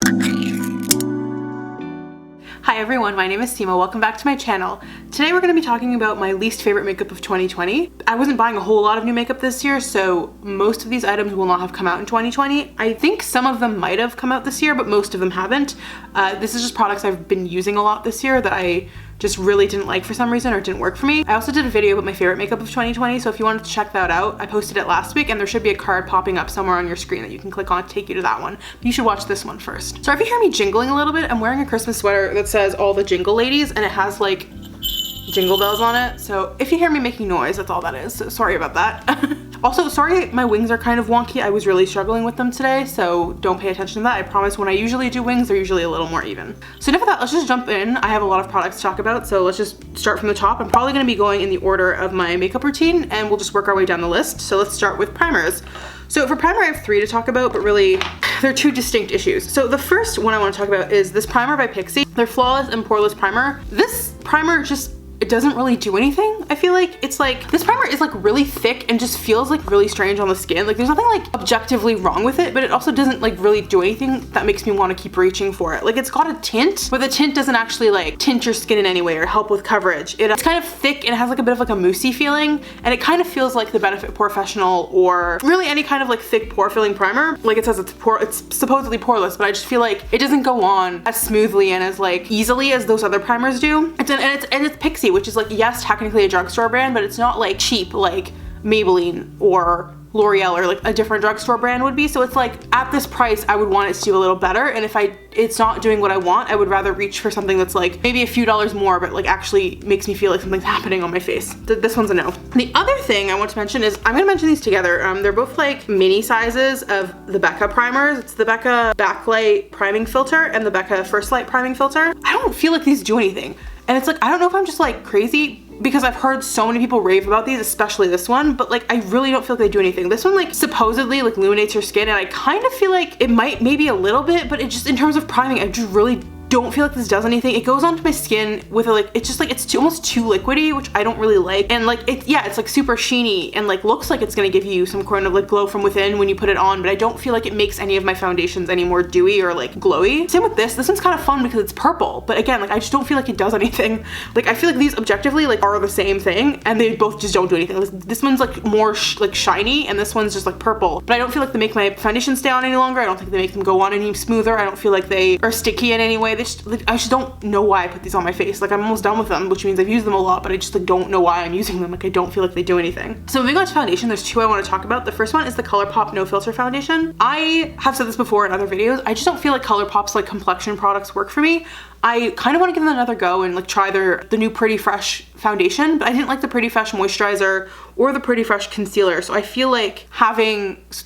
Hi everyone, my name is Sima. Welcome back to my channel. Today we're going to be talking about my least favorite makeup of 2020. I wasn't buying a whole lot of new makeup this year, so most of these items will not have come out in 2020. I think some of them might have come out this year, but most of them haven't. This is just products I've been using a lot this year that I just really didn't like for some reason or didn't work for me. I also did a video about my favorite makeup of 2020, so if you wanted to check that out, I posted it last week and there should be a card popping up somewhere on your screen that you can click on to take you to that one. But you should watch this one first. So if you hear me jingling a little bit, I'm wearing a Christmas sweater that says all the jingle ladies and it has like jingle bells on it. So if you hear me making noise, that's all that is. So sorry about that. Also, sorry my wings are kind of wonky. I was really struggling with them today, so don't pay attention to that. I promise when I usually do wings, they're usually a little more even. So enough of that, let's just jump in. I have a lot of products to talk about, so let's just start from the top. I'm probably gonna be going in the order of my makeup routine and we'll just work our way down the list. So let's start with primers. So for primer, I have 3 to talk about, but really they're 2 distinct issues. So the first one I want to talk about is this primer by Pixi. Their Flawless and Poreless primer. This primer just, it doesn't really do anything. I feel like it's like, this primer is like really thick and just feels like really strange on the skin. Like there's nothing like objectively wrong with it, but it also doesn't like really do anything that makes me want to keep reaching for it. Like it's got a tint, but the tint doesn't actually like tint your skin in any way or help with coverage. It's kind of thick and it has like a bit of like a moussey feeling, and it kind of feels like the Benefit Professional or really any kind of like thick pore filling primer. Like it says it's supposedly poreless, but I just feel like it doesn't go on as smoothly and as like easily as those other primers do. It's Pixi, which is like, yes, technically a drugstore brand, but it's not like cheap like Maybelline or L'Oreal or like a different drugstore brand would be. So it's like at this price I would want it to do a little better, and if it's not doing what I want, I would rather reach for something that's like maybe a few dollars more but like actually makes me feel like something's happening on my face. This one's a no. The other thing I want to mention is, I'm gonna mention these together. They're both like mini sizes of the Becca primers. It's the Becca Backlight priming filter and the Becca First Light priming filter. I don't feel like these do anything, and it's like, I don't know if I'm just like crazy because I've heard so many people rave about these, especially this one, but like I really don't feel like they do anything. This one like supposedly like illuminates your skin, and I kind of feel like it might maybe a little bit, but it just, in terms of priming, I just really don't feel like this does anything. It goes onto my skin with a like, it's just like, it's almost too liquidy, which I don't really like. And like, it's like super sheeny and like looks like it's gonna give you some kind of like glow from within when you put it on, but I don't feel like it makes any of my foundations any more dewy or like glowy. Same with this one's kind of fun because it's purple, but again, like I just don't feel like it does anything. Like I feel like these objectively like are the same thing and they both just don't do anything. This one's like more like shiny and this one's just like purple, but I don't feel like they make my foundations stay on any longer. I don't think they make them go on any smoother. I don't feel like they are sticky in any way. I just don't know why I put these on my face. Like I'm almost done with them, which means I've used them a lot, but I just like don't know why I'm using them. Like I don't feel like they do anything. So moving on to foundation, there's 2 I want to talk about. The first one is the Colourpop No Filter Foundation. I have said this before in other videos. I just don't feel like Colourpop's like complexion products work for me. I kind of want to give them another go and like try the new Pretty Fresh foundation, but I didn't like the Pretty Fresh moisturizer or the Pretty Fresh concealer. So I feel like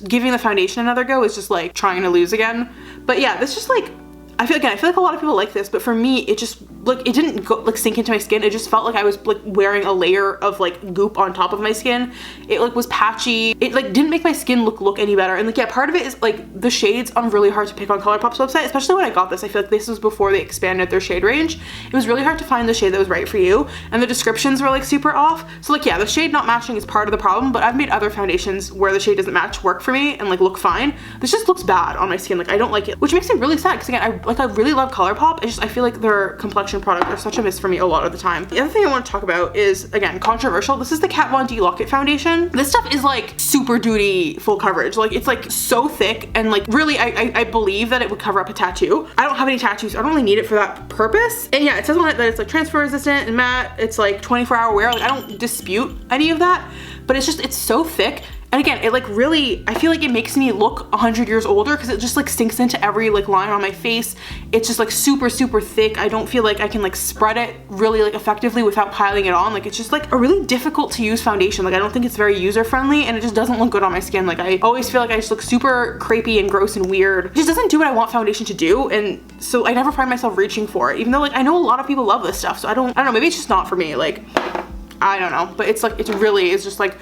giving the foundation another go is just like trying to lose again. But yeah, this just like, I feel like a lot of people like this, but for me, it just like, it didn't go like sink into my skin. It just felt like I was like wearing a layer of like goop on top of my skin. It like was patchy. It like didn't make my skin look any better. And like, yeah, part of it is like the shades are really hard to pick on Colourpop's website, especially when I got this. I feel like this was before they expanded their shade range. It was really hard to find the shade that was right for you, and the descriptions were like super off. So like, yeah, the shade not matching is part of the problem, but I've made other foundations where the shade doesn't match work for me and like look fine. This just looks bad on my skin. Like I don't like it, which makes me really sad because again, I really love Colourpop. I feel like their complexion products are such a miss for me a lot of the time. The other thing I want to talk about is, again, controversial. This is the Kat Von D Lock-It foundation. This stuff is like super duty full coverage. Like it's like so thick, and like really I believe that it would cover up a tattoo. I don't have any tattoos, so I don't really need it for that purpose. And yeah, it says on it that it's like transfer resistant and matte. It's like 24-hour wear. Like I don't dispute any of that, but it's so thick. And again, it like really, I feel like it makes me look 100 years older because it just like sinks into every like line on my face. It's just like super, super thick. I don't feel like I can like spread it really like effectively without piling it on. Like it's just like a really difficult to use foundation. Like I don't think it's very user friendly, and it just doesn't look good on my skin. Like I always feel like I just look super crepey and gross and weird. It just doesn't do what I want foundation to do, and so I never find myself reaching for it, even though like I know a lot of people love this stuff. So I don't know, maybe it's just not for me. Like I don't know, but it's like, it really is just like,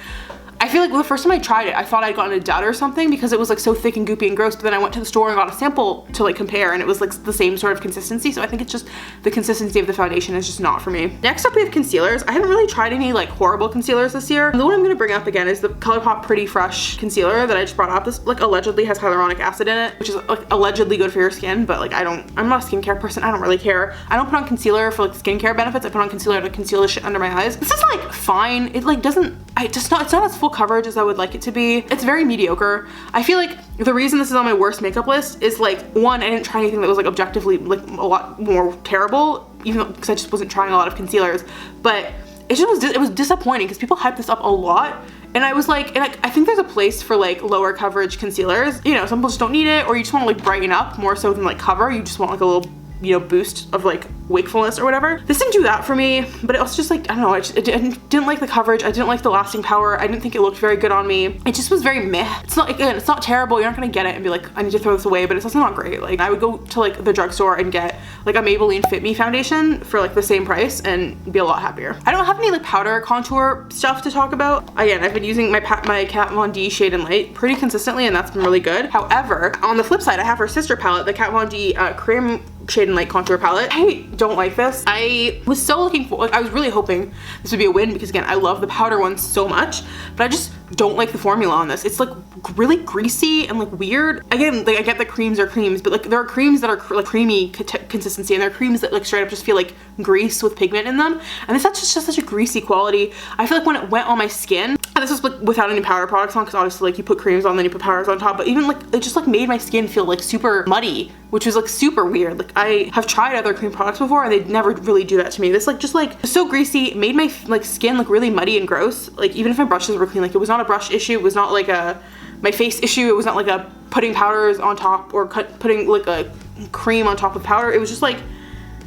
I feel like the first time I tried it, I thought I'd gotten a dud or something because it was like so thick and goopy and gross, but then I went to the store and got a sample to like compare, and it was like the same sort of consistency. So I think it's just the consistency of the foundation is just not for me. Next up we have concealers. I haven't really tried any like horrible concealers this year. The one I'm gonna bring up again is the Colourpop Pretty Fresh concealer that I just brought up. This like allegedly has hyaluronic acid in it, which is like allegedly good for your skin, but like I'm not a skincare person. I don't really care. I don't put on concealer for like skincare benefits. I put on concealer to conceal the shit under my eyes. This is like fine. It like doesn't, it's not as full coverage as I would like it to be. It's very mediocre. I feel like the reason this is on my worst makeup list is like, one, I didn't try anything that was like objectively like a lot more terrible, even though because I just wasn't trying a lot of concealers, but it was disappointing because people hyped this up a lot. And I was like, and I think there's a place for like lower coverage concealers. You know, some people just don't need it, or you just want to like brighten up more so than like cover. You just want like a little, you know, boost of like wakefulness or whatever. This didn't do that for me, but it was just like, I don't know, I didn't like the coverage. I didn't like the lasting power. I didn't think it looked very good on me. It just was very meh. It's not, again, it's not terrible. You're not gonna get it and be like, I need to throw this away, but it's also not great. Like I would go to like the drugstore and get like a Maybelline Fit Me foundation for like the same price and be a lot happier. I don't have any like powder contour stuff to talk about. Again, I've been using my Kat Von D Shade and Light pretty consistently, and that's been really good. However, on the flip side, I have her sister palette, the Kat Von D Crème Shade and Light contour palette. I don't like this. I was so looking for, like, I was really hoping this would be a win because again, I love the powder one so much, but I just don't like the formula on this. It's like really greasy and like weird. Again, like I get that creams are creams, but like there are creams that are like creamy consistency, and there are creams that like straight up just feel like grease with pigment in them. And this that's just such a greasy quality. I feel like when it went on my skin, and this was like without any powder products on, because obviously like you put creams on, then you put powders on top, but even like it just like made my skin feel like super muddy, which was like super weird. Like I have tried other cream products before and they never really do that to me. This like just like so greasy, made my like skin look really muddy and gross. Like even if my brushes were clean, like it was not a brush issue, it was not like a my face issue, it was not like a putting powders on top or putting like a cream on top of powder. It was just like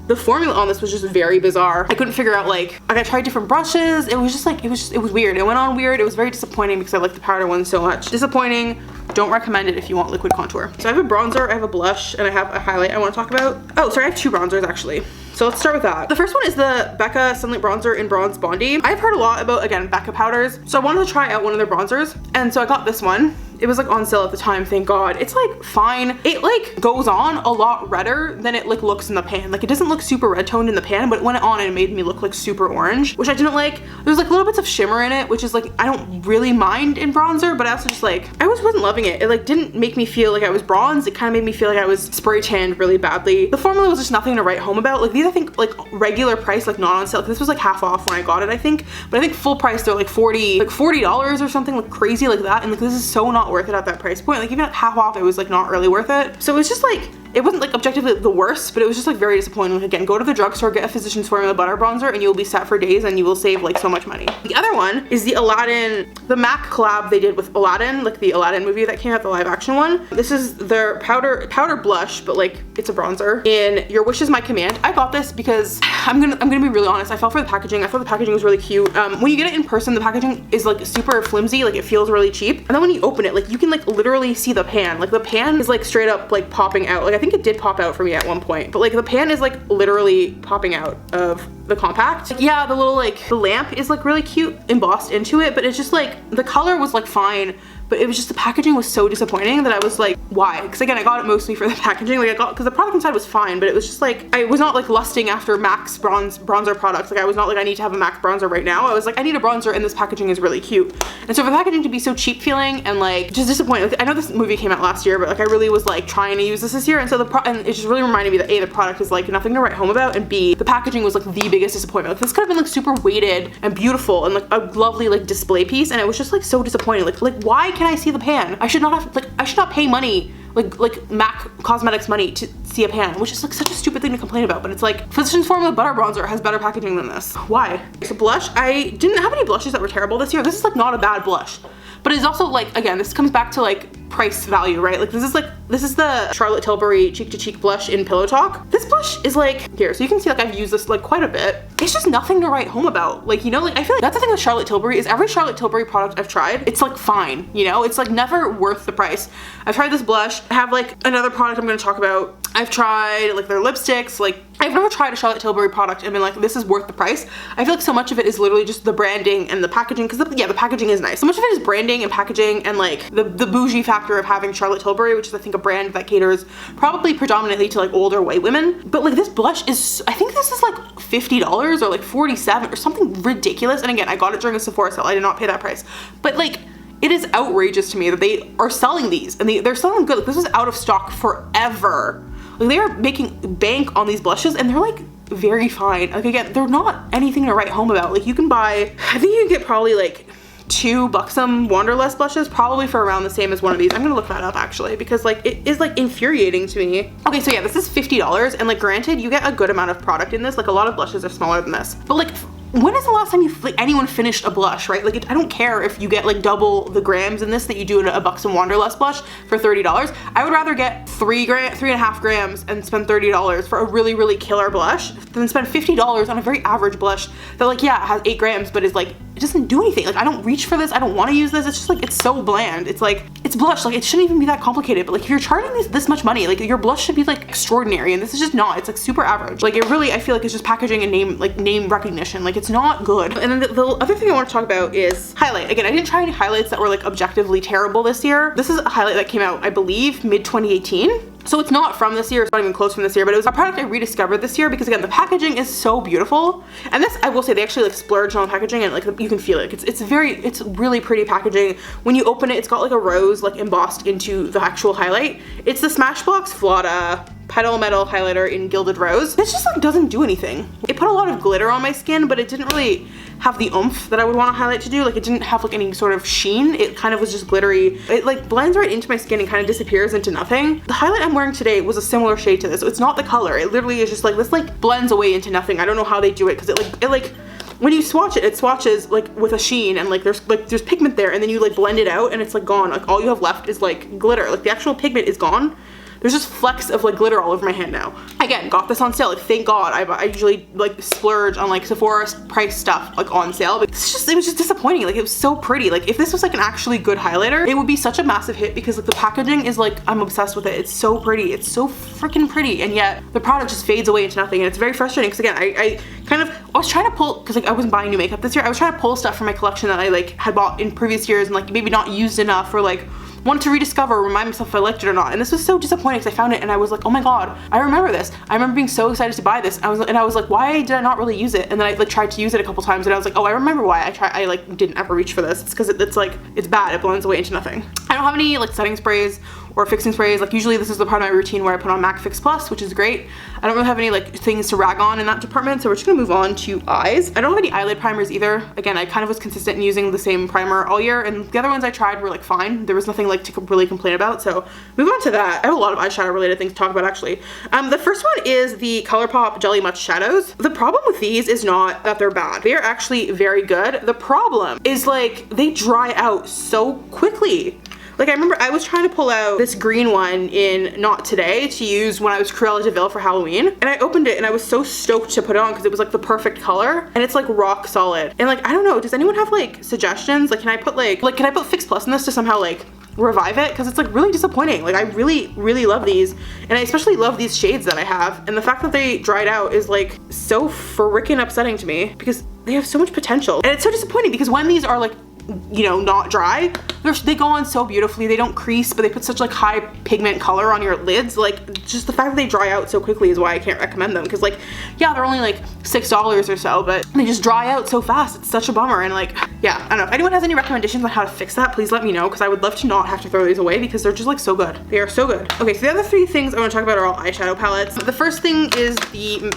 the formula on this was just very bizarre. I couldn't figure out like I tried different brushes. It was just like it was weird. It went on weird. It was very disappointing because I like the powder one so much. Disappointing. Don't recommend it if you want liquid contour. So I have a bronzer, I have a blush, and I have a highlight I want to talk about. Oh, sorry, I have two bronzers actually. So let's start with that. The first one is the Becca Sunlight Bronzer in Bronze Bondi. I've heard a lot about, again, Becca powders, so I wanted to try out one of their bronzers, and so I got this one. It was like on sale at the time, thank God. It's like fine. It like goes on a lot redder than it like looks in the pan. Like it doesn't look super red toned in the pan, but it went on and it made me look like super orange, which I didn't like. There's like little bits of shimmer in it, which is like, I don't really mind in bronzer, but I also just like, I wasn't loving it. It like didn't make me feel like I was bronzed. It kind of made me feel like I was spray tanned really badly. The formula was just nothing to write home about. Like these, I think like regular price, like not on sale. This was like half off when I got it, I think. But I think full price, they're like $40 or something like crazy like that. And like, this is so not worth it at that price point. Like even at half off, it was like not really worth it. So it was just like, it wasn't like objectively the worst, but it was just like very disappointing. Like again, go to the drugstore, get a Physicians Formula butter bronzer, and you'll be set for days and you will save like so much money. The other one is the Aladdin, the MAC collab they did with Aladdin, like the Aladdin movie that came out, the live action one. This is their powder blush, but like it's a bronzer in Your Wish Is My Command. I got this because I'm gonna be really honest, I fell for the packaging. I thought the packaging was really cute. When you get it in person, the packaging is like super flimsy, like it feels really cheap. And then when you open it, like you can like literally see the pan. Like the pan is like straight up like popping out. Like I think it did pop out for me at one point, but like the pan is like literally popping out of the compact. Like, yeah, the little like the lamp is like really cute embossed into it, but it's just like the color was like fine, but it was just the packaging was so disappointing that I was like, why? Because again, I got it mostly for the packaging. Like I got, because the product inside was fine, but it was just like, I was not like lusting after MAC's bronzer products. Like I was not like, I need to have a MAC bronzer right now. I was like, I need a bronzer and this packaging is really cute. And so for the packaging to be so cheap feeling and like just disappointing. Like, I know this movie came out last year, but like I really was like trying to use this year. And so and it just really reminded me that A, the product is like nothing to write home about, and B, the packaging was like the biggest disappointment. Like this could have been like super weighted and beautiful and like a lovely like display piece, and it was just like so disappointing. Like why can I see the pan? I should not have, like I should not pay money, like MAC Cosmetics money to see a pan, which is like such a stupid thing to complain about, but it's like Physicians Formula butter bronzer has better packaging than this. Why? So blush, I didn't have any blushes that were terrible this year. This is like not a bad blush, but it's also like, again, this comes back to like price value, right? Like this is like This is the Charlotte Tilbury Cheek to Cheek blush in Pillow Talk. This blush is like, here, so you can see like I've used this like quite a bit. It's just nothing to write home about. Like, you know, like I feel like that's the thing with Charlotte Tilbury is every Charlotte Tilbury product I've tried, it's like fine, you know? It's like never worth the price. I've tried this blush. I have like another product I'm gonna talk about. I've tried like their lipsticks. Like I've never tried a Charlotte Tilbury product and been like, this is worth the price. I feel like so much of it is literally just the branding and the packaging, because the packaging is nice. So much of it is branding and packaging and like the bougie factor of having Charlotte Tilbury, which is I think a brand that caters probably predominantly to like older white women. But like this blush is, I think this is like $50 or like $47 or something ridiculous. And again, I got it during a Sephora sale. I did not pay that price. But like, it is outrageous to me that they are selling these and they're selling good. Like this is out of stock forever. Like they are making bank on these blushes and they're like very fine. Like again, they're not anything to write home about. Like you can buy, I think you can get probably like 2 Buxom Wanderlust blushes probably for around the same as one of these. I'm gonna look that up actually because like it is like infuriating to me. Okay, so yeah, this is $50 and like granted you get a good amount of product in this. Like a lot of blushes are smaller than this, but like when is the last time anyone finished a blush, right? Like I don't care if you get like double the grams in this that you do in a Buxom Wanderlust blush for $30. I would rather get 3.5 grams and spend $30 for a really, really killer blush than spend $50 on a very average blush that like, yeah, it has 8 grams, but is like, it doesn't do anything. Like I don't reach for this. I don't want to use this. It's just like, it's so bland. It's like, it's blush. Like it shouldn't even be that complicated, but like if you're charging this much money, like your blush should be like extraordinary. And this is just not, it's like super average. Like it really, I feel like it's just packaging and name recognition. Like it's not good. And then the other thing I want to talk about is highlight. Again, I didn't try any highlights that were like objectively terrible this year. This is a highlight that came out, I believe, mid 2018. So it's not from this year, it's not even close from this year, but it was a product I rediscovered this year because again, the packaging is so beautiful. And this, I will say, they actually like splurged on the packaging and like you can feel it. It's really pretty packaging. When you open it, it's got like a rose like embossed into the actual highlight. It's the Smashbox Flawless Petal Metal Highlighter in Gilded Rose. This just like doesn't do anything. It put a lot of glitter on my skin, but it didn't really have the oomph that I would want a highlight to do. Like it didn't have like any sort of sheen. It kind of was just glittery. It like blends right into my skin and kind of disappears into nothing. The highlight I'm wearing today was a similar shade to this. So it's not the color. It literally is just like, this like blends away into nothing. I don't know how they do it because it like when you swatch it, it swatches like with a sheen and like there's pigment there and then you like blend it out and it's like gone. Like all you have left is like glitter. Like the actual pigment is gone. There's just flecks of like glitter all over my hand now. Again, got this on sale. Like thank God. I usually like splurge on like Sephora price stuff like on sale, but it was just disappointing. Like it was so pretty. Like if this was like an actually good highlighter, it would be such a massive hit because like the packaging is like, I'm obsessed with it. It's so pretty. It's so freaking pretty. And yet the product just fades away into nothing. And it's very frustrating because again, I was trying to pull, because like I wasn't buying new makeup this year. I was trying to pull stuff from my collection that I like had bought in previous years and like maybe not used enough or like wanted to rediscover, remind myself if I liked it or not. And this was so disappointing because I found it and I was like, oh my God, I remember this. I remember being so excited to buy this. I was like, why did I not really use it? And then I like tried to use it a couple times and I was like, oh, I remember why I like didn't ever reach for this. It's because it's like, it's bad. It blends away into nothing. I don't have any like setting sprays or fixing sprays. Like usually this is the part of my routine where I put on MAC Fix Plus, which is great. I don't really have any like things to rag on in that department, so we're just gonna move on to eyes. I don't have any eyelid primers either. Again, I kind of was consistent in using the same primer all year, and the other ones I tried were like fine. There was nothing like to really complain about, so move on to that. I have a lot of eyeshadow related things to talk about actually. The first one is the Colourpop Jelly Much Shadows. The problem with these is not that they're bad. They are actually very good. The problem is like they dry out so quickly. Like I remember I was trying to pull out this green one in Not Today to use when I was Cruella de Vil for Halloween, and I opened it and I was so stoked to put it on because it was like the perfect color and it's like rock solid. And like I don't know, does anyone have like suggestions? Like can I put Fix Plus in this to somehow like revive it? Because it's like really disappointing. Like I really love these, and I especially love these shades that I have, and the fact that they dried out is like so freaking upsetting to me because they have so much potential. And it's so disappointing because when these are like, you know, not dry, they go on so beautifully. They don't crease, but they put such like high pigment color on your lids. Like just the fact that they dry out so quickly is why I can't recommend them, because like, yeah, they're only like $6 or so, but they just dry out so fast. It's such a bummer. And like, yeah, I don't know. If anyone has any recommendations on how to fix that, please let me know, because I would love to not have to throw these away because they're just like so good. They are so good. Okay, so the other three things I want to talk about are all eyeshadow palettes. The first thing is the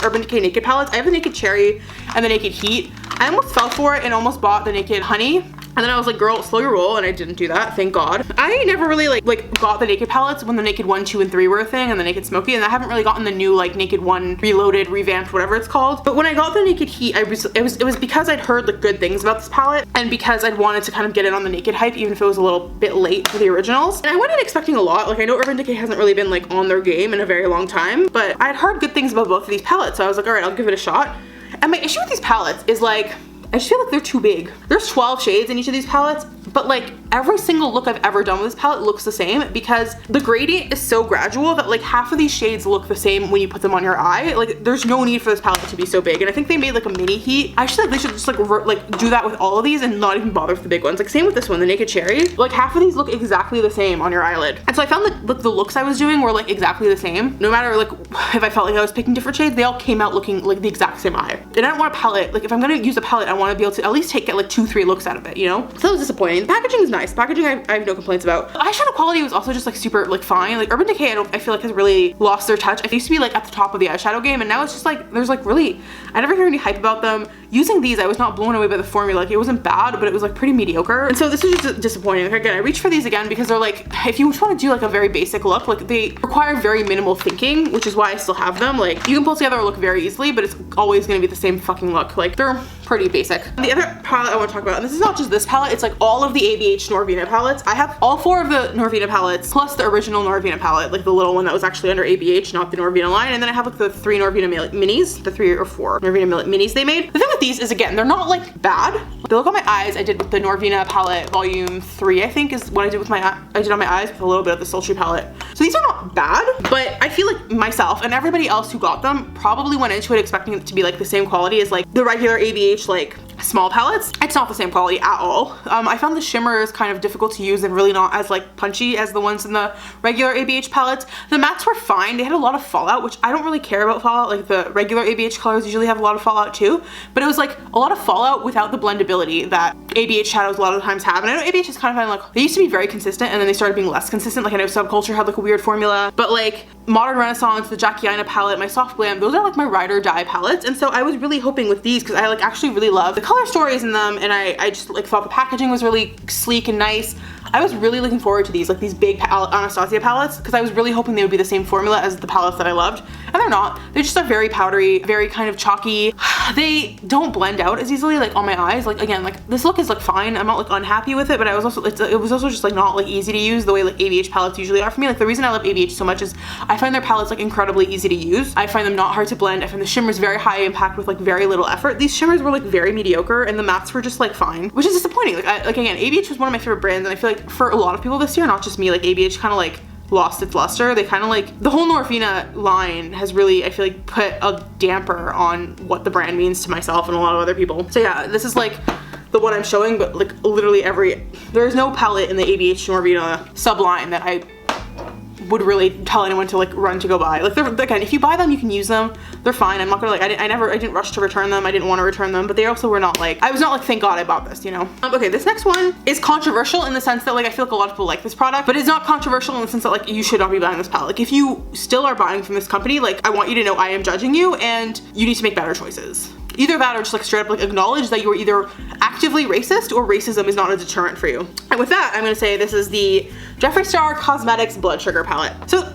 Urban Decay Naked palettes. I have the Naked Cherry and the Naked Heat. I almost fell for it and almost bought the Naked Honey. And then I was like, girl, slow your roll, and I didn't do that, thank God. I never really like got the Naked palettes when the Naked 1, 2, and 3 were a thing, and the Naked Smoky, and I haven't really gotten the new like Naked 1 Reloaded, revamped, whatever it's called. But when I got the Naked Heat, it was because I'd heard like good things about this palette, and because I'd wanted to kind of get in on the Naked hype, even if it was a little bit late for the originals. And I went in expecting a lot. Like, I know Urban Decay hasn't really been like on their game in a very long time, but I'd heard good things about both of these palettes, so I was like, all right, I'll give it a shot. And my issue with these palettes is like, I just feel like they're too big. There's 12 shades in each of these palettes, but like every single look I've ever done with this palette looks the same because the gradient is so gradual that like half of these shades look the same when you put them on your eye. Like, there's no need for this palette to be so big. And I think they made like a mini heat. I feel like they should just like do that with all of these and not even bother with the big ones. Like, same with this one, the Naked Cherry. Like, half of these look exactly the same on your eyelid. And so I found that the looks I was doing were like exactly the same. No matter like if I felt like I was picking different shades, they all came out looking like the exact same eye. And I don't want a palette, like if I'm gonna use a palette, I want to be able to at least get like 2-3 looks out of it, you know? So that was disappointing. The packaging is nice. Packaging I have no complaints about. The eyeshadow quality was also just like super like fine. Like, Urban Decay I feel like has really lost their touch. I used to be like at the top of the eyeshadow game, and now it's just like there's like really, I never hear any hype about them. Using these, I was not blown away by the formula. Like, it wasn't bad, but it was like pretty mediocre. And so this is just disappointing. Like, again, I reached for these again because they're like, if you just want to do like a very basic look, like they require very minimal thinking, which is why I still have them. Like, you can pull together a look very easily, but it's always going to be the same fucking look. Like, they're pretty basic. And the other palette I want to talk about, and this is not just this palette, it's like all of the ABH Norvina palettes. I have all 4 of the Norvina palettes plus the original Norvina palette, like the little one that was actually under ABH, not the Norvina line. And then I have like the 3 Norvina minis, the 3 or 4 Norvina minis they made. The thing with these is, again, they're not like bad. The look on my eyes I did with the Norvina palette volume 3, I think, is what I did with I did on my eyes with a little bit of the sultry palette. So these are not bad, but I feel like myself and everybody else who got them probably went into it expecting it to be like the same quality as like the regular ABH like small palettes. It's not the same quality at all. I found the shimmers kind of difficult to use and really not as like punchy as the ones in the regular ABH palettes. The mattes were fine. They had a lot of fallout, which I don't really care about fallout. Like, the regular ABH colors usually have a lot of fallout too, but it was like a lot of fallout without the blendability that ABH shadows a lot of the times have. And I know ABH is kind of like, they used to be very consistent and then they started being less consistent. Like, I know Subculture had like a weird formula, but like Modern Renaissance, the Jackie Aina palette, my Soft Glam, those are like my ride or die palettes. And so I was really hoping with these, because I like actually really love the color stories in them, and I just like thought the packaging was really sleek and nice. I was really looking forward to these, like these big Anastasia palettes, because I was really hoping they would be the same formula as the palettes that I loved, and they're not. They just are very powdery, very kind of chalky. They don't blend out as easily like on my eyes. Like, again, like this look is like fine. I'm not like unhappy with it, but I was also it was also just like not like easy to use the way like ABH palettes usually are for me. Like, the reason I love ABH so much is I find their palettes like incredibly easy to use. I find them not hard to blend. I find the shimmers very high impact with like very little effort. These shimmers were like very mediocre, and the mattes were just like fine, which is disappointing. Like, again, ABH was one of my favorite brands, and I feel like for a lot of people this year, not just me, like ABH kind of like lost its luster. They kind of like, the whole Norvina line has really, I feel like, put a damper on what the brand means to myself and a lot of other people. So yeah, this is like the one I'm showing, but like literally there's no palette in the ABH Norvina subline that I would really tell anyone to like run to go buy. Like, again, if you buy them, you can use them. They're fine. I'm not gonna like, I didn't rush to return them. I didn't want to return them, but they also were not like, I was not like, thank God I bought this, you know? Okay, this next one is controversial in the sense that like, I feel like a lot of people like this product, but it's not controversial in the sense that like, you should not be buying this palette. Like, if you still are buying from this company, like, I want you to know I am judging you, and you need to make better choices. Either that, or just like straight up like acknowledge that you are either actively racist or racism is not a deterrent for you. And with that, I'm gonna say this is the Jeffree Star Cosmetics Blood Sugar Palette. So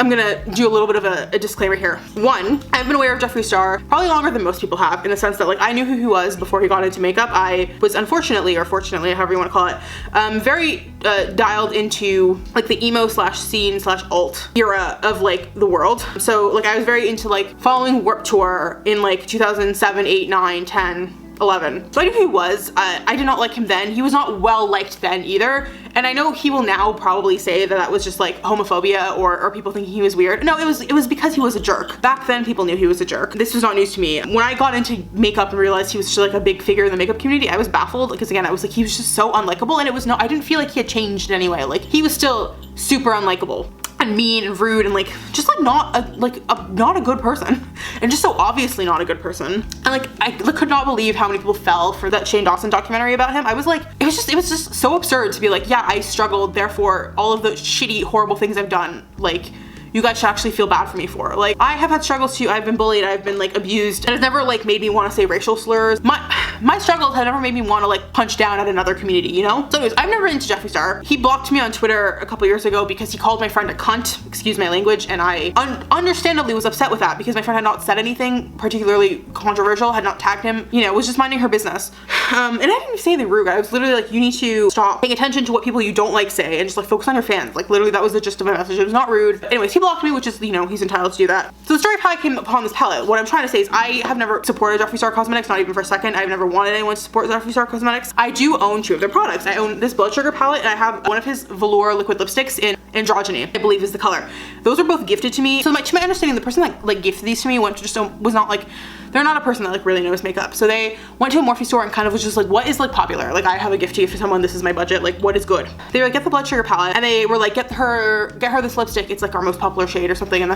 I'm gonna do a little bit of a disclaimer here. One, I've been aware of Jeffree Star probably longer than most people have, in the sense that like, I knew who he was before he got into makeup. I was unfortunately, or fortunately, however you want to call it, very dialed into like the emo slash scene slash alt era of like the world. So like, I was very into like following Warped Tour in like 2007, 8, 9, 10, 11. So I knew who he was. I did not like him then. He was not well liked then either. And I know he will now probably say that that was just like homophobia or people thinking he was weird. No, it was because he was a jerk. Back then, people knew he was a jerk. This was not news to me. When I got into makeup and realized he was just like a big figure in the makeup community, I was baffled, because again, I was like, he was just so unlikable, and it was not, I didn't feel like he had changed in any way. Like, he was still super unlikable and mean and rude and like just like not a good person, and just so obviously not a good person. And like, I could not believe how many people fell for that Shane Dawson documentary about him. I was like, it was just so absurd to be like, yeah, I struggled, therefore all of the shitty, horrible things I've done, like, you guys should actually feel bad for me for. Like, I have had struggles too. I've been bullied, I've been like abused, and it's never like made me want to say racial slurs. My struggles have never made me want to like punch down at another community, you know? So anyways, I've never been into Jeffree Star. He blocked me on Twitter a couple years ago because he called my friend a cunt, excuse my language, and I understandably was upset with that because my friend had not said anything particularly controversial, had not tagged him, you know, was just minding her business. And I didn't even say anything rude. I was literally like, you need to stop paying attention to what people you don't like say and just like focus on your fans. Like literally that was the gist of my message. It was not rude. But anyways, he blocked me, which is, you know, he's entitled to do that. So the story of how I came upon this palette, what I'm trying to say is I have never supported Jeffree Star Cosmetics, not even for a second. I've never wanted anyone to support Jeffree Star Cosmetics. I do own 2 of their products. I own this Blood Sugar palette and I have one of his velour liquid lipsticks in Androgyny, I believe is the color. Those are both gifted to me. So to my understanding, the person that like gifted these to me was not like, they're not a person that like really knows makeup. So they went to a Morphe store and kind of was just like, what is like popular? Like I have a gift to you for someone, this is my budget, like what is good? They were like, get the Blood Sugar palette, and they were like, get her this lipstick, it's like our most popular shade or something, and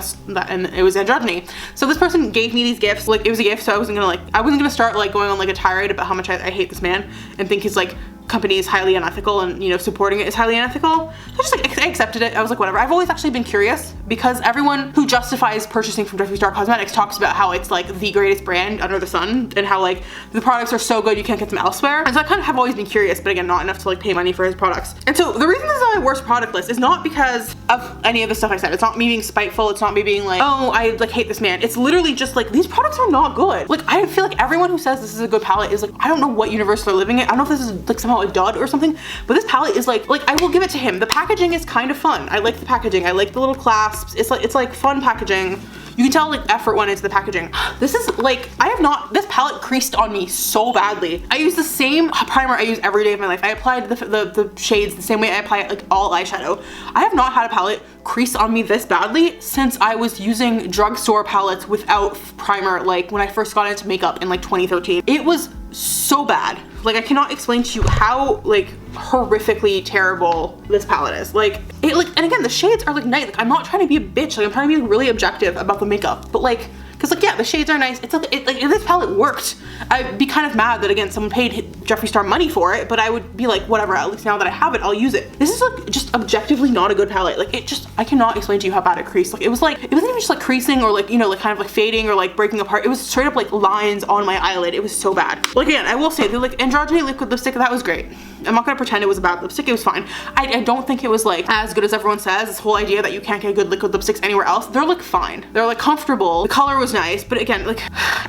and it was Androgyny. So this person gave me these gifts, like it was a gift, so I wasn't gonna start like going on like a tirade about how much I hate this man and think his like company is highly unethical and, you know, supporting it is highly unethical. So I just like, I accepted it. I was like, whatever. I've always actually been curious because everyone who justifies purchasing from Jeffree Star Cosmetics talks about how it's like the greatest brand under the sun and how like the products are so good you can't get them elsewhere. And so I kind of have always been curious, but again, not enough to like pay money for his products. And so the reason this is on my worst product list is not because of any of the stuff I said. It's not me being spiteful. It's not me being like, oh, I like hate this man. It's literally just like, these products are not good. Like I feel like everyone who says this is a good palette is like, I don't know what universe they're living in. I don't know if this is like somehow a dud or something, but this palette is like I will give it to him. The packaging is kind of fun. I like the packaging. I like the little clasps. It's like fun packaging. You can tell like effort went into the packaging. This is like, this palette creased on me so badly. I use the same primer I use every day of my life. I applied the shades the same way I apply like all eyeshadow. I have not had a palette crease on me this badly since I was using drugstore palettes without primer, like when I first got into makeup in like 2013. It was so bad. Like I cannot explain to you how like horrifically terrible this palette is. Like it like, and again, the shades are like nice. Like I'm not trying to be a bitch. Like I'm trying to be like, really objective about the makeup, but like, cause like, yeah, the shades are nice. It's like, like if this palette worked, I'd be kind of mad that again, someone paid Jeffree Star money for it, but I would be like, whatever, at least now that I have it, I'll use it. This is like just objectively not a good palette. Like it just, I cannot explain to you how bad it creased. Like it wasn't even just like creasing or like, you know, like kind of like fading or like breaking apart. It was straight up like lines on my eyelid. It was so bad. Like again, I will say the like Androgyny liquid lipstick, that was great. I'm not gonna pretend it was a bad lipstick, it was fine. I don't think it was like as good as everyone says. This whole idea that you can't get good liquid lipsticks anywhere else. They're like fine. They're like comfortable. The color was nice, but again, like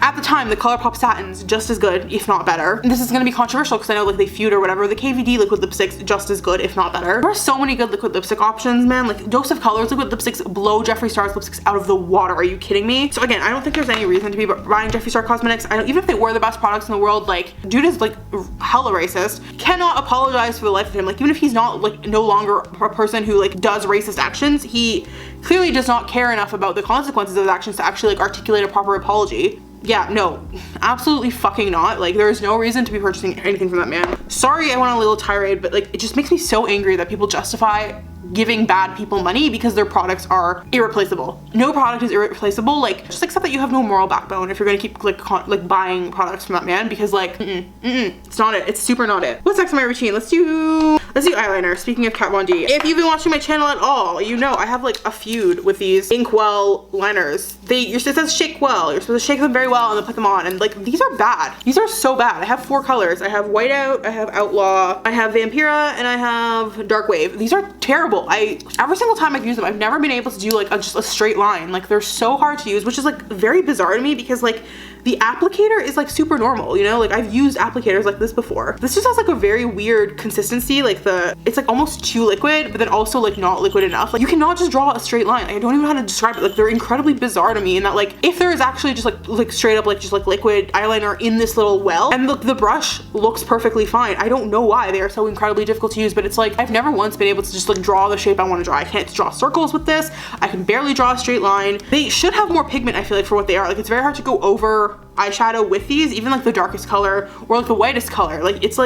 at the time, the Colourpop satin's just as good, if not better. And this is gonna be controversial because I know like they feud or whatever. The KVD liquid lipsticks just as good, if not better. There are so many good liquid lipstick options, man. Like Dose of Colors liquid lipsticks blow Jeffree Star's lipsticks out of the water. Are you kidding me? So again, I don't think there's any reason to be buying Jeffree Star Cosmetics. Even if they were the best products in the world, like dude is like hella racist. Cannot apologize for the life of him. Like even if he's not like no longer a person who like does racist actions, he clearly does not care enough about the consequences of his actions to actually like articulate a proper apology. Yeah, no, absolutely fucking not. Like there is no reason to be purchasing anything from that man. Sorry I went on a little tirade, but like it just makes me so angry that people justify giving bad people money because their products are irreplaceable. No product is irreplaceable. Like just accept that you have no moral backbone if you're gonna keep like buying products from that man, because like it's not it. It's super not it. What's next on my routine? Let's do eyeliner. Speaking of Kat Von D, if you've been watching my channel at all, you know I have like a feud with these Inkwell liners. It says shake well. You're supposed to shake them very well and then put them on, and like these are bad. These are so bad. I have 4 colors. I have Whiteout, I have Outlaw, I have Vampira, and I have Dark Wave. These are terrible. Every single time I've used them, I've never been able to do like just a straight line. Like they're so hard to use, which is like very bizarre to me because like the applicator is like super normal, you know? Like I've used applicators like this before. This just has like a very weird consistency. Like it's like almost too liquid, but then also like not liquid enough. Like you cannot just draw a straight line. I don't even know how to describe it. Like they're incredibly bizarre to me in that like if there is actually just like straight up like just like liquid eyeliner in this little well, and the brush looks perfectly fine. I don't know why they are so incredibly difficult to use, but it's like I've never once been able to just like draw the shape I want to draw. I can't draw circles with this. I can barely draw a straight line. They should have more pigment, I feel like, for what they are. Like it's very hard to go over eyeshadow with these, even like the darkest color or like the whitest color. Like it's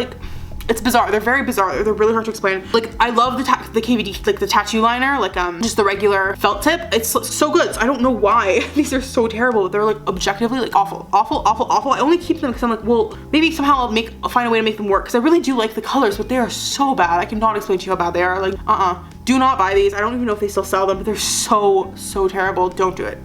bizarre. They're very bizarre. They're really hard to explain. Like I love the KVD, like the tattoo liner, like just the regular felt tip. It's so good. So I don't know why these are so terrible. They're like objectively like awful. I only keep them because I'm like, well, maybe somehow I'll find a way to make them work, because I really do like the colors, but they are so bad. I cannot explain to you how bad they are. Like Do not buy these. I don't even know if they still sell them, but they're so terrible. Don't do it.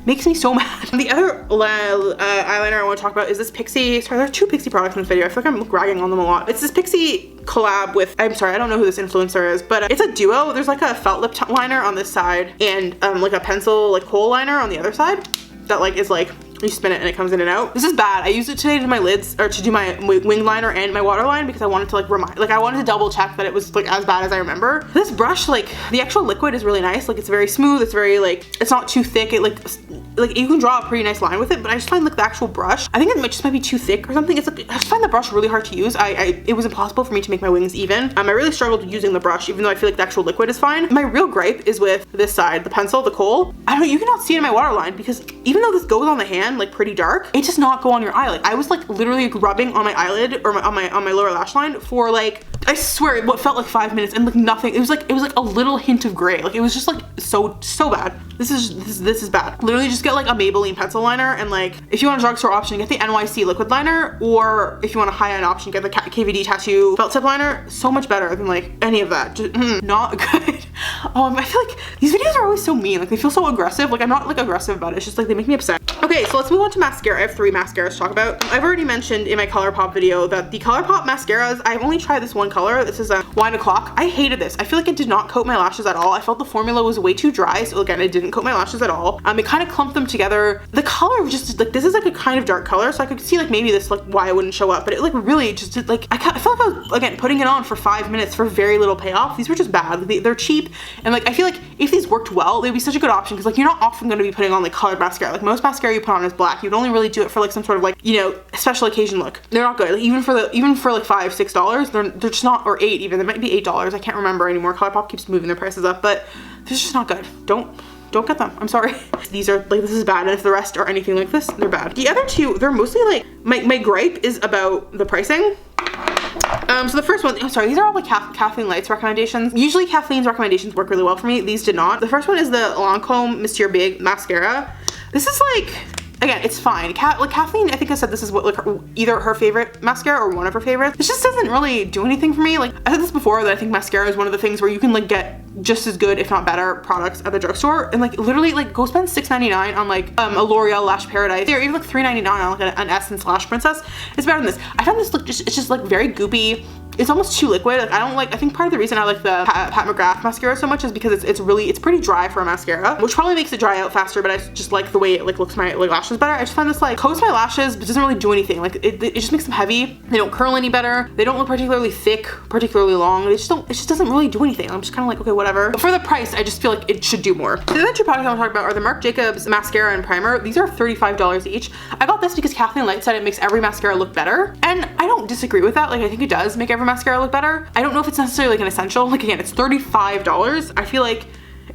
Makes me so mad. The other eyeliner I want to talk about is this Pixi. Sorry, there are 2 Pixi products in this video. I feel like I'm ragging on them a lot. It's this Pixi collab with, I'm sorry, I don't know who this influencer is, but it's a duo. There's like a felt lip liner on this side and like a pencil like kohl liner on the other side that like is like, you spin it and it comes in and out. This is bad. I used it today to do my lids, or to do my wing liner and my waterline, because I wanted to like I wanted to double check that it was like as bad as I remember. This brush, like the actual liquid is really nice. Like it's very smooth. It's very like, it's not too thick. It like you can draw a pretty nice line with it, but I just find like the actual brush, I think it just might be too thick or something. It's like, I just find the brush really hard to use. It was impossible for me to make my wings even. I really struggled using the brush, even though I feel like the actual liquid is fine. My real gripe is with this side, the pencil, the kohl. You cannot see it in my waterline, because even though this goes on the hand like pretty dark, it does not go on your eye. Like I was like literally rubbing on my eyelid or on my lower lash line for like, I swear what felt like 5 minutes, and like nothing. It was like a little hint of gray. Like it was just like so bad. This is bad. Literally just get like a Maybelline pencil liner, and like if you want a drugstore option, get the NYC liquid liner, or if you want a high-end option, get the KVD tattoo felt tip liner. So much better than like any of that. Just not good. I feel like these videos are always so mean. Like they feel so aggressive. Like I'm not like aggressive about it. It's just like they make me upset. Okay, so let's move on to mascara. I have 3 mascaras to talk about. I've already mentioned in my Colourpop video that the Colourpop mascaras, I've only tried this one color. This is a Wine O'Clock. I hated this. I feel like it did not coat my lashes at all. I felt the formula was way too dry, so again, it didn't coat my lashes at all. It kind of clumped them together. The color was just like, this is like a kind of dark color, so I could see like maybe this like why it wouldn't show up, but it like really just did, like, I felt like I was again putting it on for 5 minutes for very little payoff. These were just bad. They're cheap, and like I feel like if these worked well, they'd be such a good option, because like you're not often going to be putting on like colored mascara. Like most mascara you put on is black. You'd only really do it for like some sort of like, you know, special occasion look. They're not good. Like, even for like $5-6, they're just not, or $8 even. They might be $8. I can't remember anymore. Colourpop keeps moving their prices up, but they're just not good. Don't get them. I'm sorry. These are like, this is bad, and if the rest are anything like this, they're bad. The other 2, they're mostly like, my gripe is about the pricing. So the first one, I'm sorry, these are all like Kathleen Light's recommendations. Usually Kathleen's recommendations work really well for me. These did not. The first one is the Lancome Monsieur Big mascara. This is like, again, it's fine. Like Kathleen, I think I said this is what like either her favorite mascara or one of her favorites. This just doesn't really do anything for me. Like I said this before, that I think mascara is one of the things where you can like get just as good, if not better, products at the drugstore, and like literally like go spend $6.99 on like a L'Oreal Lash Paradise, or even like $3.99 on like an Essence Lash Princess. It's better than this. I found this look it's just like very goopy. It's almost too liquid. Like I think part of the reason I like the Pat McGrath mascara so much is because it's pretty dry for a mascara, which probably makes it dry out faster, but I just like the way it like looks my like lashes better. I just find this like coats my lashes but doesn't really do anything. Like it just makes them heavy. They don't curl any better. They don't look particularly thick, particularly long. It just doesn't really do anything. I'm just kind of like, okay, whatever. But for the price, I just feel like it should do more. The other 2 products I want to talk about are the Marc Jacobs mascara and primer. These are $35 each. I got this because Kathleen Light said it makes every mascara look better, and I don't disagree with that. Like I think it does make every mascara look better. I don't know if it's necessarily like an essential. Like again, it's $35. I feel like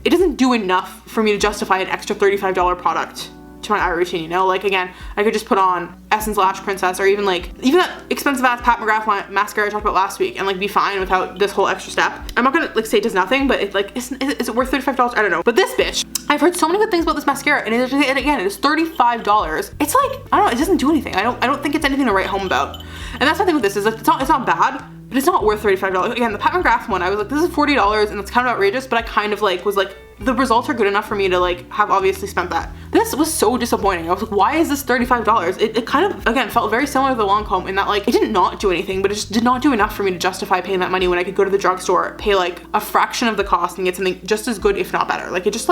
it doesn't do enough for me to justify an extra $35 product to my eye routine, you know? Like again, I could just put on Essence Lash Princess, or even that expensive ass Pat McGrath mascara I talked about last week, and like be fine without this whole extra step. I'm not gonna like say it does nothing, but it like, is it worth $35? I don't know. But this bitch, I've heard so many good things about this mascara, and again, it is $35. It's like, I don't know, it doesn't do anything. I don't think it's anything to write home about. And that's the thing with this, is like, it's not bad, but it's not worth $35. Again, the Pat McGrath one, I was like, this is $40, and it's kind of outrageous, but I kind of like was like, the results are good enough for me to like have obviously spent that. This was so disappointing. I was like, why is this $35? It kind of, again, felt very similar to the Lancome in that like, it did not do anything, but it just did not do enough for me to justify paying that money when I could go to the drugstore, pay like a fraction of the cost, and get something just as good, if not better. Like it just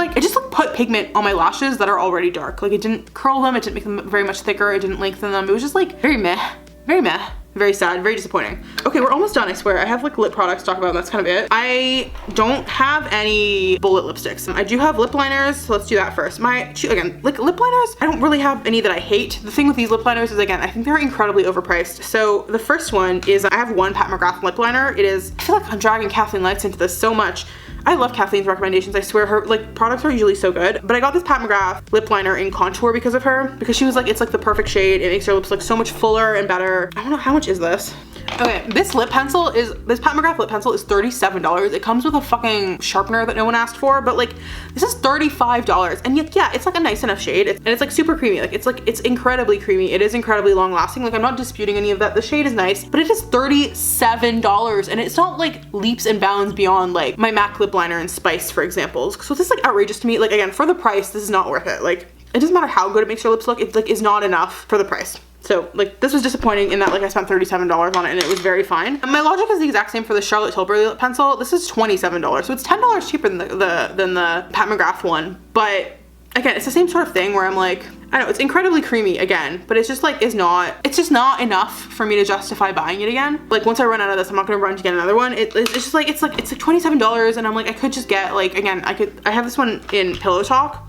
put pigment on my lashes that are already dark. Like it didn't curl them, it didn't make them very much thicker, it didn't lengthen them. It was just like very meh, very meh. Very sad, very disappointing. Okay, we're almost done, I swear. I have like lip products to talk about, and that's kind of it. I don't have any bullet lipsticks. I do have lip liners, so let's do that first. Again, like lip liners, I don't really have any that I hate. The thing with these lip liners is, again, I think they're incredibly overpriced. So the first one is, I have one Pat McGrath lip liner. I feel like I'm dragging Kathleen Lights into this so much. I love Kathleen's recommendations. I swear her like products are usually so good, but I got this Pat McGrath lip liner in contour because of her, because she was like, it's like the perfect shade. It makes her lips look so much fuller and better. I don't know, how much is this? Okay, this Pat McGrath lip pencil is $37. It comes with a fucking sharpener that no one asked for, but like this is $35. And yet, yeah, it's like a nice enough shade. And it's like super creamy. Like it's incredibly creamy. It is incredibly long lasting. Like I'm not disputing any of that. The shade is nice, but it is $37. And it's not like leaps and bounds beyond like my MAC lip liner and Spice, for example. So this is like outrageous to me. Like again, for the price, this is not worth it. Like it doesn't matter how good it makes your lips look. It like is not enough for the price. So like this was disappointing in that like I spent $37 on it and it was very fine. And my logic is the exact same for the Charlotte Tilbury lip pencil. This is $27. So it's $10 cheaper than the Pat McGrath one. But again, it's the same sort of thing where I'm like, I don't know, it's incredibly creamy again, but it's just like it's just not enough for me to justify buying it again. Like once I run out of this, I'm not gonna run to get another one. It's just like it's like $27 and I'm like, I could just get like, again, I have this one in Pillow Talk.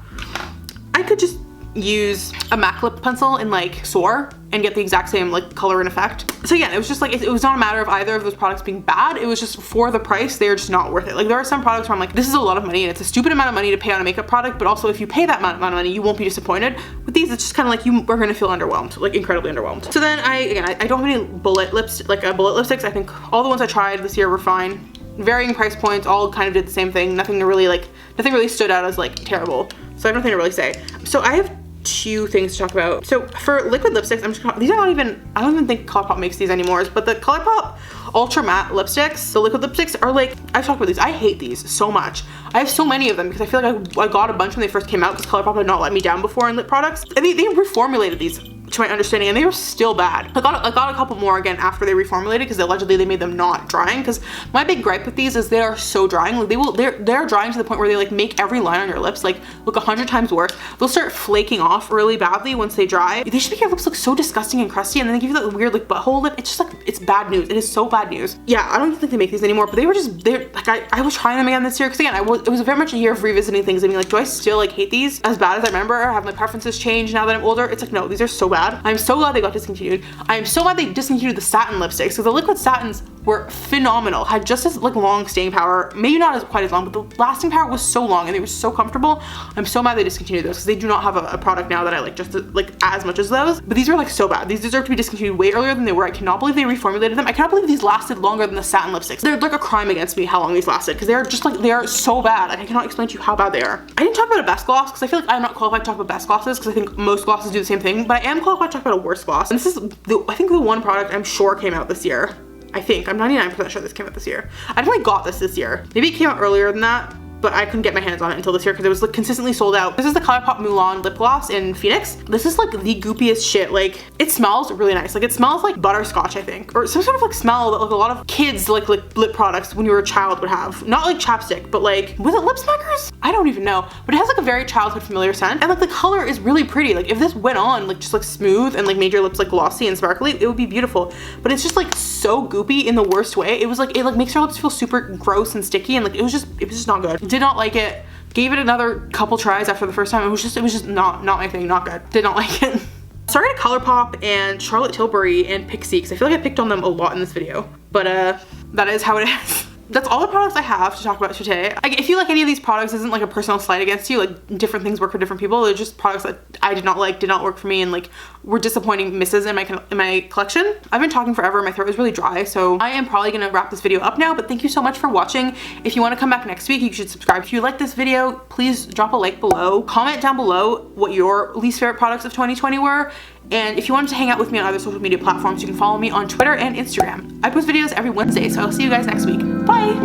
I could just use a MAC lip pencil in like Soar and get the exact same like color and effect. So again, it was just like, it was not a matter of either of those products being bad. It was just for the price, they're just not worth it. Like there are some products where I'm like, this is a lot of money and it's a stupid amount of money to pay on a makeup product, but also if you pay that amount of money, you won't be disappointed. With these, it's just kind of like you are gonna feel underwhelmed, like incredibly underwhelmed. So then I don't have any bullet lipsticks. I think all the ones I tried this year were fine. Varying price points, all kind of did the same thing. Nothing really stood out as like terrible. So I have nothing to really say. So I have two things to talk about. So for liquid lipsticks, these are not even, I don't even think Colourpop makes these anymore, but the Colourpop Ultra Matte lipsticks, the liquid lipsticks are like, I've talked about these, I hate these so much. I have so many of them because I feel like I got a bunch when they first came out because Colourpop had not let me down before in lip products. And they reformulated these to my understanding and they were still bad. I got a couple more again after they reformulated because allegedly they made them not drying, because my big gripe with these is they are so drying. Like they're drying to the point where they like make every line on your lips like look 100 times worse. They'll start flaking off really badly once they dry. They should make your lips look so disgusting and crusty, and then they give you that weird like butthole lip. It's just like, it's bad news. It is so bad news. Yeah, I don't even think they make these anymore, but they're like, I was trying them again this year because again, it was very much a year of revisiting things and being like, do I still like hate these as bad as I remember, or have my preferences changed now that I'm older? It's like, no, these are so bad. I'm so glad they got discontinued. I am so glad they discontinued the satin lipsticks. So the liquid satins were phenomenal, had just as like long staying power, maybe not as quite as long, but the lasting power was so long and they were so comfortable. I'm so mad they discontinued those because they do not have a product now that I like just like as much as those. But these were like so bad. These deserve to be discontinued way earlier than they were. I cannot believe they reformulated them. I cannot believe these lasted longer than the satin lipsticks. They're like a crime against me how long these lasted because they are just like, they are so bad. Like I cannot explain to you how bad they are. I didn't talk about a best gloss because I feel like I'm not qualified to talk about best glosses because I think most glosses do the same thing, but I am qualified to talk about a worst gloss. And this is I think the one product I'm sure came out this year. I'm 99% sure this came out this year. I definitely got this year. Maybe it came out earlier than that, but I couldn't get my hands on it until this year because it was like consistently sold out. This is the Colourpop Mulan lip gloss in Phoenix. This is like the goopiest shit. Like it smells really nice. Like it smells like butterscotch, I think, or some sort of like smell that like a lot of kids like lip products when you were a child would have. Not like chapstick, but like, was it lip smackers? I don't even know, but it has like a very childhood familiar scent and like the color is really pretty. Like if this went on like just like smooth and like made your lips like glossy and sparkly, it would be beautiful. But it's just like so goopy in the worst way. It was like, it like makes your lips feel super gross and sticky and like it was just not good. Did not like it. Gave it another couple tries after the first time. It was just not my thing, not good. Did not like it. Sorry to Colourpop and Charlotte Tilbury and Pixi because I feel like I picked on them a lot in this video, but that is how it is. That's all the products I have to talk about today. If you like any of these products, isn't like a personal slight against you, like different things work for different people. They're just products that I did not like, did not work for me, and like were disappointing misses in my collection. I've been talking forever, my throat is really dry, so I am probably gonna wrap this video up now, but thank you so much for watching. If you wanna come back next week, you should subscribe. If you like this video, please drop a like below. Comment down below what your least favorite products of 2020 were. And if you wanted to hang out with me on other social media platforms, you can follow me on Twitter and Instagram. I post videos every Wednesday, so I'll see you guys next week. Bye!